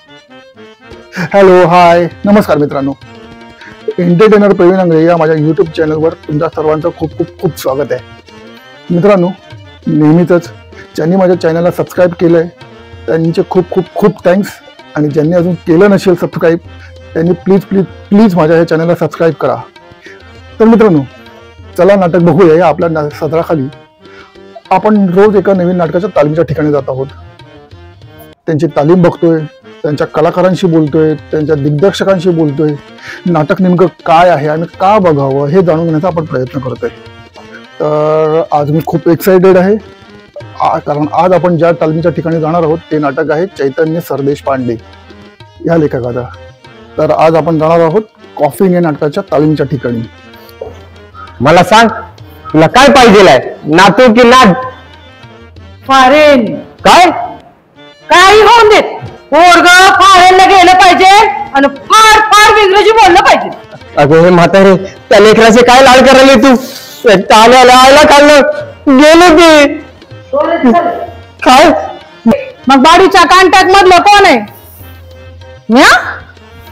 Hello, हाय, नमस्कार मित्रांनो. Entertainer Pravin अंगळे या माझ्या यूट्यूब चॅनलवर तुमच्या सर्वांचं खूप खूप खूप स्वागत आहे. मित्रांनो, नेहमीच ज्यांनी माझ्या चॅनलला सबस्क्राईब केलं आहे त्यांचे खूप खूप खूप थँक्स, आणि ज्यांनी अजून केलं नसेल सबस्क्राईब त्यांनी प्लीज प्लीज प्लीज माझ्या ह्या चॅनलला सबस्क्राईब करा. तर मित्रांनो, चला नाटक बघूया. या आपल्या सदराखाली आपण रोज एका नवीन नाटकाच्या तालीमीच्या ठिकाणी जात आहोत. त्यांची तालीम बघतोय, त्यांच्या कलाकारांशी बोलतोय, त्यांच्या दिग्दर्शकांशी बोलतोय. नाटक नेमकं काय आहे आणि का बघावं हे जाणून घेण्याचा आपण प्रयत्न करतोय. तर आज मी खूप एक्साइटेड आहे, कारण आज आपण ज्या तालीमीच्या ठिकाणी जाणार आहोत ते नाटक आहे चैतन्य सरदेश पांडे या लेखकाचा. तर आज आपण जाणार आहोत कॉफिंग या नाटकाच्या तालीमीच्या ठिकाणी. मला सांग, तुला काय पाहिजे? नातू की नाद? फॉरेन. काय काही होऊन देत, पोरग फॉरेनला गेलं पाहिजे आणि फार फार इंग्रजी बोललं पाहिजे. अगं हे म्हातारे, त्या लेकराचे काय लाड करायला तू? आयला खाल्लं गेलं ते काय? मग बाडीच्या कॉन्टॅक्ट मधलं कोण आहे? म्या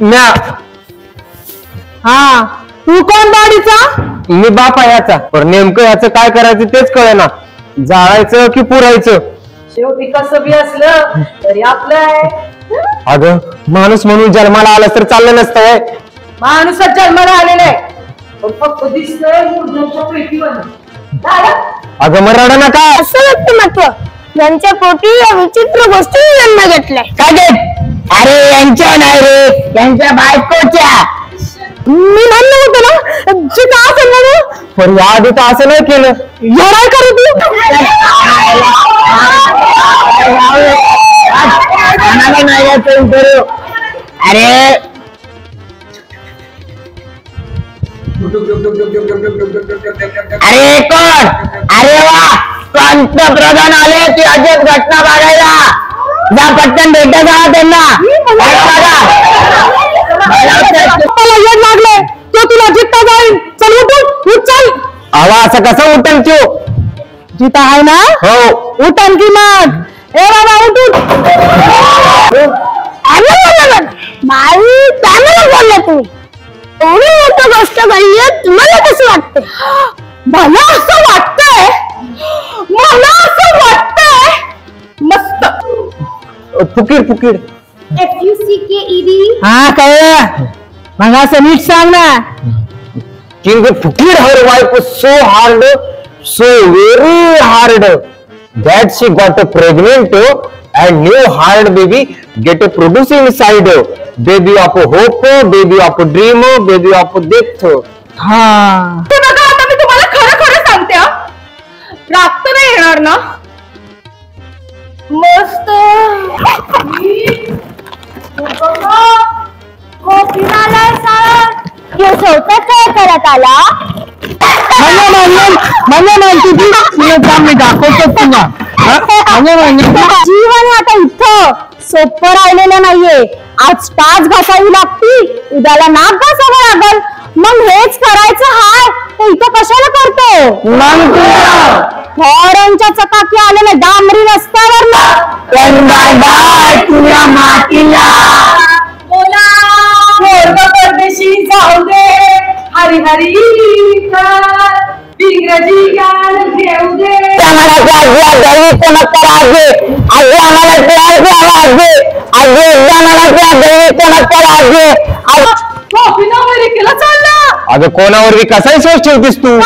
म्या. हा, तू कोण बाडीचा? मी बाप आहे याचा, पण नेमकं याचं काय करायचं तेच कळेना. जाळायचं की पुरायचं? शेवटी कसं बी असलं तरी आपलं आहे. अगं माणूस म्हणून जन्माला आलं तर चाललं नसतं. माणूसच जन्माला आलेला आहे, पण फक्त दिसतंय मूर्धांच्या पेटीवर. अगं मराडा ना काय असं व्यक्तिमत्व यांच्या पोटी या विचित्र गोष्टी जन्म घेतलाय. काय घेत? अरे यांच्या नाही रे, यांच्या बायकोच्या. मी म्हणलं होतं ना जिथं असं म्हणून, पण याआधी तर असं नाही केलं. येणार करू तू. अरे अरे कोण? अरे वा, पंतप्रधान आले ती अजब घटना बघायला. जा पटकन भेटा जा त्यांना. मला येत लागले तो तुला जित्ता जाईल. चल उठ चल. आवा असं कसं उठन तू? जिता आहे ना? हो उठन की मग. ए बाबा उठ. बाई चांगलं बोलला तुम्ही. एवढी मोठी गोष्ट घडली, तुम्हाला कसं वाटतं? मला असं वाटतंय मस्त. फुकीड फुकीड. FUCKED. हा कळलं. मग असं नीट सांग ना. King fukid her wife so hard, so very hard that she got pregnant and new hard baby get produced inside. Baby of hope, baby of dream, baby of death. हा, ते बघा, आता मी तुम्हाला खरं खरं सांगते, राग तर नाही येणार ना? मस्त. काय करत आला? जीवन आता इथं सोपं राहिलेलं नाहीये. आज टाच घासावी लागती, उद्याला नाक घासावं लागल. मग हेच करायचं हाय तर इथं कशाला करतो? फॉरेनच्या चकाकी आलेल्या डांबरी रस्त्यावर बोला, पोरग परदेशी जाऊ दे, हरी हरी इंग्रजी गाणं घेऊ दे. अमेरिकेला चालला. अगं कोणावर कसा विश्वास ठेवतीस तू?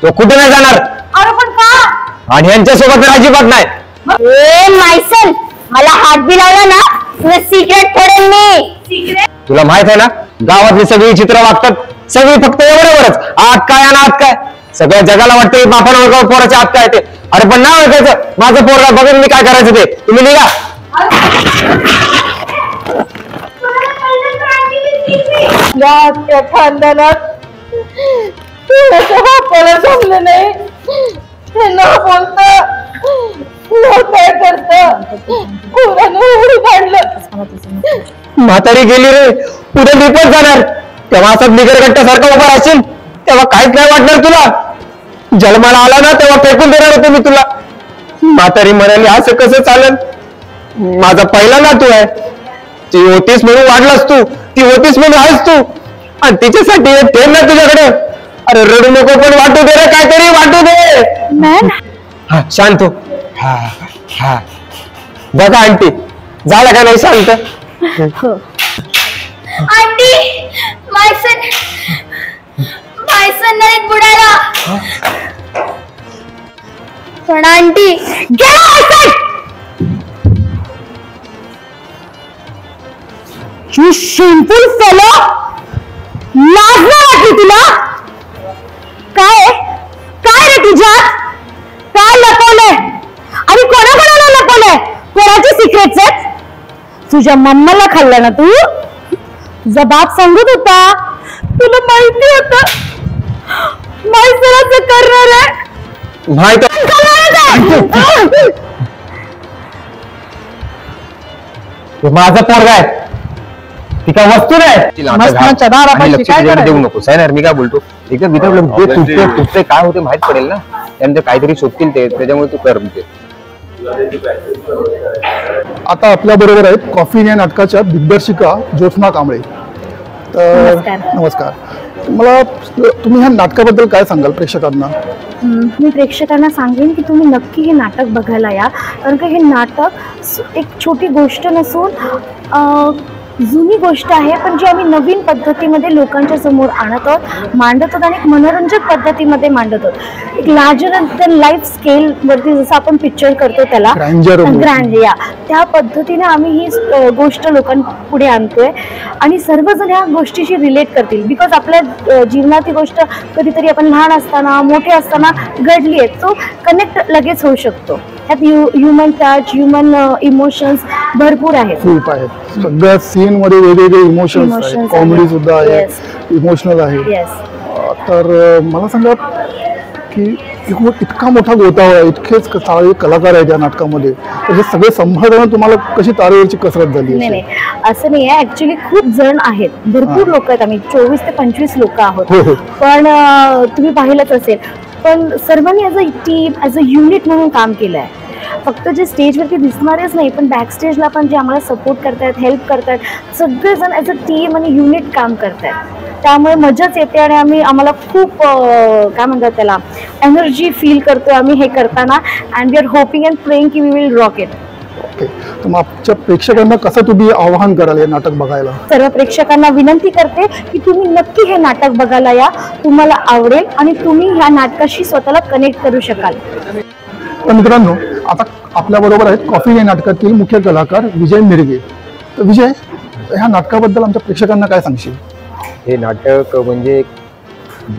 तो कुठे नाही जाणार. अरे पण का? आणि यांच्यासोबत तर अजिबात नाही. मायसल, मला हात बी लावला ना तुला सिक्रेट पडेल मी. तुला माहित आहे ना, गावातली सगळी चित्र वागतात, सगळी फक्त एवढ्यावरच आत काय आणि आत काय. सगळ्या जगाला वाटतं बापानं वर्गावर पोराच्या आत काय ते. अरे पण नाव ऐकायचं, माझं पोरगा बघून मी काय करायचं ते. तुम्ही निघा. खानदानात बापाला जमलं नाही, हे न बोलता काय करत उडी काढलं. म्हातारी गेली रे, पुढे मी पण जाणार. तेव्हा असं बिगरगट्ट्यासारखं उभा असेल तेव्हा काय वाटणार तुला? जन्माला आला ना तेव्हा फेकून देणार होतो मी तुला. म्हातारी म्हणाली असं कसं चालेल, माझा पहिला नातू आहे, ती होतीस म्हणून वाढलास तू, ती होतीस म्हणून आहेस तू, आणि तिच्यासाठी ठेव ना तुझ्याकडे. अरे रडू नको, पण वाटू दे रे, काहीतरी वाटू दे. मॅन हा शांत हो. हा हा बघा आंटी, झालं का नाही शांत? आंटी माय सन नाही बुडाला. पण आंटी यू शेमफुल फेलो, लाज नाही वाटली तुला? काय काय रे तुझ्यात? काय लपवलंय आणि कोणाकोणाला लपवलंय? कोणाचे सिक्रेट्स आहेत? तुझ्या मम्माला खाल्लं ना तू? तुझा बाप सांगत होता, तुला माहिती होत असं करणार आहे. माहित माझा पोरगा आहे, ती काय वस्तू नाही. देऊ नको सायनर, मी काय बोलतो, एकदम तुटते काय होते माहित पडेल ना, त्यानंतर काहीतरी शोधतील ते, त्याच्यामुळे तू कर म्हणते. आता आपल्या बरोबर आहेत कॉफी या नाटकाच्या दिग्दर्शिका ज्योत्स्ना कांबळे. तर नमस्कार. मला तुम्ही ह्या नाटकाबद्दल काय सांगाल प्रेक्षकांना? मी प्रेक्षकांना सांगेन की तुम्ही नक्की हे नाटक बघायला या, कारण का हे नाटक एक छोटी गोष्ट नसून जुनी गोष्ट आहे, पण जी आम्ही नवीन पद्धतीमध्ये लोकांच्या समोर आणत आहोत, मांडत आहोत आणि एक मनोरंजक पद्धतीमध्ये मांडत आहोत. एक लार्जर दॅन लाईफ स्केल वरती जसं आपण पिक्चर करतो त्याला ग्रँड, या त्या पद्धतीने आम्ही ही गोष्ट लोकांपुढे आणतोय आणि सर्वजण ह्या गोष्टीशी रिलेट करतील. बिकॉज आपल्या जीवनात ही गोष्ट कधीतरी आपण लहान असताना मोठे असताना घडली आहे, तो कनेक्ट लगेच होऊ शकतो. त्यात ह्युमन टच, ह्युमन इमोशन्स भरपूर आहेत, खूप आहेत. सगळ्या सीन मध्ये वेगवेगळे इमोशन्स आहेत, कॉमेडी सुद्धा आहे, इमोशनल आहे. तर मला सांगा की इतका मोठा गोतावळा आहे, इतकेच चांगले कलाकार आहेत या नाटकामध्ये, तर हे सगळे सांभाळताना तुम्हाला कशी तारेवरची कसरत झाली? नाही असं नाही आहे, ऍक्च्युली खूप जण आहेत, भरपूर लोक आहेत, आम्ही 24 ते 25 लोक आहोत. पण तुम्ही पाहिलंच असेल, पण सर्वांनी as a team, as a unit म्हणून काम केलं आहे. फक्त जे स्टेजवरती दिसणारेच नाही, पण बॅक स्टेजला पण जे आम्हाला सपोर्ट करतायत, हेल्प करतायत, सगळेजण ॲज अ टीम आणि युनिट काम करतायत. त्यामुळे मजाच येते आणि आम्हाला खूप काय म्हणतात त्याला, एनर्जी फील करतो आम्ही हे करताना. And we are hoping and praying की we will rock it. Okay, तर मग आमच्या प्रेक्षकांना कसं तुम्ही आवाहन कराल हे नाटक बघायला? सर्व प्रेक्षकांना विनंती करते की तुम्ही नक्की हे नाटक बघायला या, तुम्हाला आवडेल आणि तुम्ही ह्या नाटकाशी स्वतःला कनेक्ट करू शकाल. तर मित्रांनो, आता आपल्या बरोबर आहेत कॉफी या नाटकातील मुख्य कलाकार विजय मिरगे. तर विजय, ह्या नाटकाबद्दल आमच्या प्रेक्षकांना काय सांगशील? हे नाटक म्हणजे एक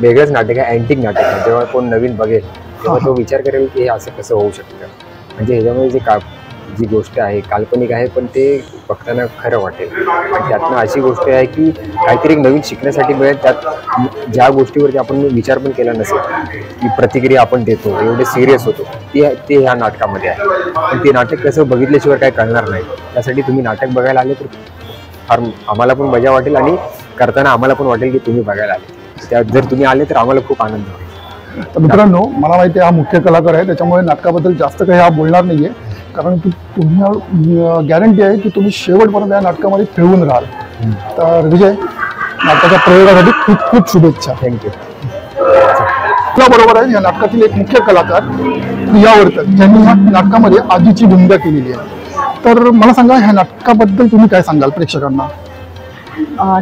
वेगळंच नाटक आहे, अँटिक नाटक आहे. जेव्हा कोण नवीन बघेल तेव्हा तो विचार करेल की हे असं कसं होऊ शकतं. म्हणजे ह्याच्यामध्ये जी गोष्ट आहे काल्पनिक आहे, पण ते बघताना खरं वाटेल. आणि त्यातनं अशी गोष्ट आहे की काहीतरी नवीन शिकण्यासाठी मिळेल. त्यात ज्या गोष्टीवरती आपण विचार पण केला नसेल, की प्रतिक्रिया आपण देतो, एवढे सिरियस होतो, ते ह्या नाटकामध्ये आहे. पण ते नाटक कसं बघितल्याशिवाय काय कळणार नाही. त्यासाठी तुम्ही नाटक बघायला आले तर फार आम्हाला पण मजा वाटेल आणि करताना आम्हाला पण वाटेल की तुम्ही बघायला आले. जर तुम्ही आले तर आम्हाला खूप आनंद होईल. तर मित्रांनो, मला माहिती आहे हा मुख्य कलाकार आहे, त्याच्यामुळे नाटकाबद्दल जास्त काही हा बोलणार नाहीये, कारण की तुम्हाला गॅरंटी आहे की तुम्ही शेवटपर्यंत या नाटकामध्ये खेळून राहाल. तर विजय, नाटकाच्या प्रयोगासाठी खूप खूप शुभेच्छा. थँक्यू. बरोबर आहे या नाटकातील एक मुख्य कलाकार प्रिया वर्तक, ज्यांनी या नाटकामध्ये आजीची भूमिका केलेली आहे. तर मला सांगा, ह्या नाटकाबद्दल तुम्ही काय सांगाल प्रेक्षकांना?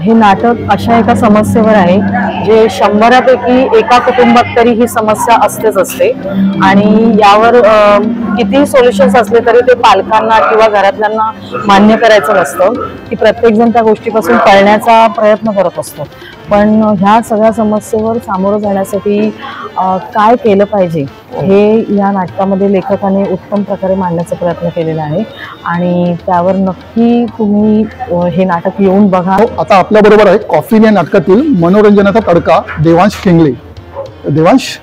हे नाटक अशा एका समस्येवर आहे जे 100पैकी एका कुटुंबात तरी ही समस्या असतेच असते, आणि यावर कितीही सोल्युशन्स असले तरी ते पालकांना किंवा घरातल्यांना मान्य करायचं नसतं, की प्रत्येकजण त्या गोष्टीपासून टळण्याचा प्रयत्न करत असतो. पण ह्या सगळ्या समस्येवर सामोरं जाण्यासाठी काय केलं पाहिजे हे या नाटकामध्ये लेखकाने उत्तम प्रकारे मांडण्याचा प्रयत्न केलेला आहे, आणि त्यावर नक्की तुम्ही हे नाटक येऊन बघा. आता आपल्या बरोबर आहे कॉफी या नाटकातील मनोरंजनाचा तडका देवांश खेंगले. देवांश,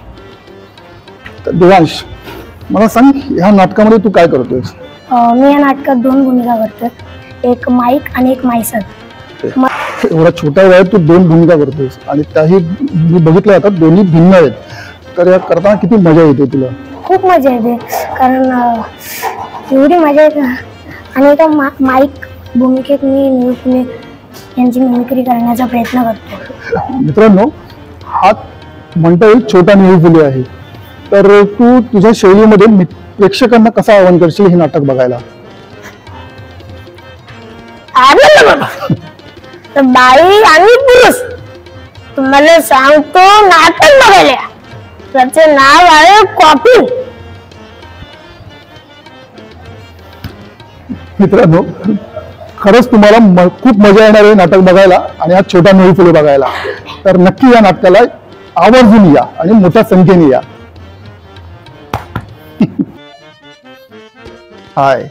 मला सांग, ह्या नाटकामध्ये तू काय करतोय? मी या नाटकात 2 भूमिका करतो, एक माईक आणि एक मायसन. एवढा छोटा वयात तू 2 भूमिका करतोयस, आणि त्याही मी बघितलं आता दोन्ही भिन्न आहेत. तर या करताना किती मजा येते तुला? खूप मजा येते, कारण एवढी मजा येते. आणि एका भूमिकेत मी नीळ फुले यांची मिमिक्री करण्याचा प्रयत्न करतो. मित्रांनो, हा म्हणता येईल छोटा नीळ फुले आहे. तर तू तुझ्या शैलीमध्ये प्रेक्षकांना कसं आवाहन करशील हे नाटक बघायला? तर बाई आणि पुरुष तुम्हाला सांगतो नाटक बघायला. त्याचे नाव आहे कॉफी. मित्रांनो, खरंच तुम्हाला खूप मजा येणार आहे नाटक बघायला आणि हा छोटा नीळ फुले बघायला. तर नक्की या नाटकाला आवर्जून या आणि मोठ्या संख्येने या. हाय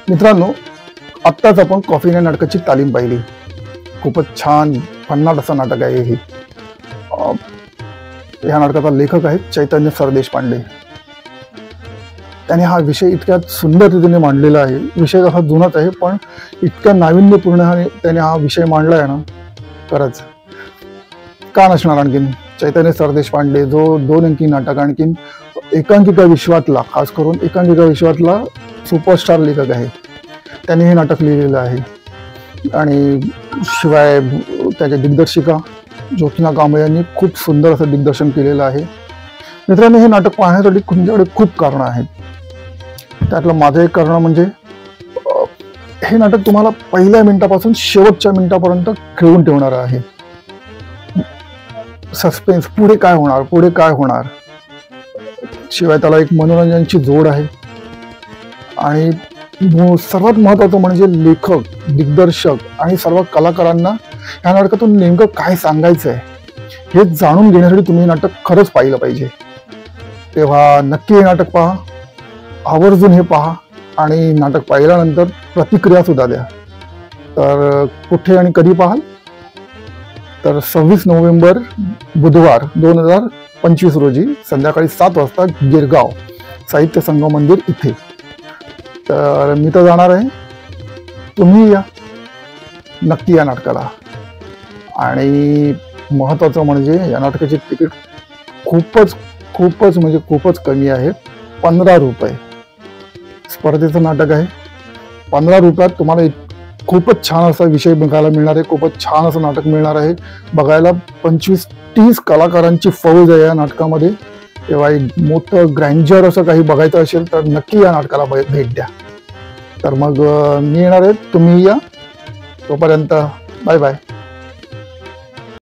मित्रांनो, आत्ताच आपण कॉफीने नाटकाची तालीम पाहिली. खूपच छान भन्नाट असं नाटक आहे हे. या नाटकाचा लेखक आहे चैतन्य सरदेशपांडे. त्याने हा विषय इतक्या सुंदर रीतीने मांडलेला आहे. विषय तसा जुनाच आहे पण इतक्या नाविन्यपूर्ण त्याने हा विषय मांडला आहे ना, खरंच का नसणार. आणखीन चैतन्य सरदेशपांडे जो 2 अंकी नाटक, आणखीन एकांकिका विश्वातला, खास करून एकांकिका विश्वातला सुपरस्टार लेखक आहे. त्याने हे नाटक लिहिलेलं आहे. आणि शिवाय त्याच्या दिग्दर्शिका ज्योत्स्ना कांबळे यांनी खूप सुंदर असं दिग्दर्शन केलेलं आहे. मित्रांनो, हे नाटक पाहण्यासाठी तुमच्याकडे खूप कारणं आहेत. त्यातलं माझं एक कारण म्हणजे हे नाटक तुम्हाला पहिल्या मिनिटापासून शेवटच्या मिनिटापर्यंत खेळून ठेवणार आहे. सस्पेन्स, पुढे काय होणार, पुढे काय होणार. शिवाय त्याला एक मनोरंजनाची जोड आहे. आणि सर्वात महत्त्वाचं म्हणजे लेखक, दिग्दर्शक आणि सर्व कलाकारांना या नाटकातून नेमकं काय सांगायचं आहे हे जाणून घेण्यासाठी तुम्ही नाटक खरंच पाहिलं पाहिजे. तेव्हा नक्की हे नाटक पहा, आवर्जून हे पहा आणि नाटक पाहिल्यानंतर प्रतिक्रिया सुद्धा द्या. तर कुठे आणि कधी पाहाल? तर 26 नोव्हेंबर बुधवार 2025 रोजी संध्याकाळी 7 वाजता गिरगाव साहित्य संघ मंदिर इथे. तर मी तर जाणार आहे, तुम्ही या नक्की या नाटकाला. आणि महत्त्वाचं म्हणजे या नाटकाची तिकीट खूपच कमी आहे. 15 रुपये. स्पर्धेचं नाटक आहे. 15 रुपयात तुम्हाला खूपच छान असा विषय बघायला मिळणार आहे. खूपच छान असं नाटक मिळणार आहे बघायला. 25-30 कलाकारांची फौज आहे या नाटकामध्ये. तेव्हा एक मोठं ग्रँजर असं काही बघायचं असेल तर नक्की या नाटकाला भेट द्या. तर मग मी येणार आहे, तुम्ही या. तोपर्यंत बाय बाय.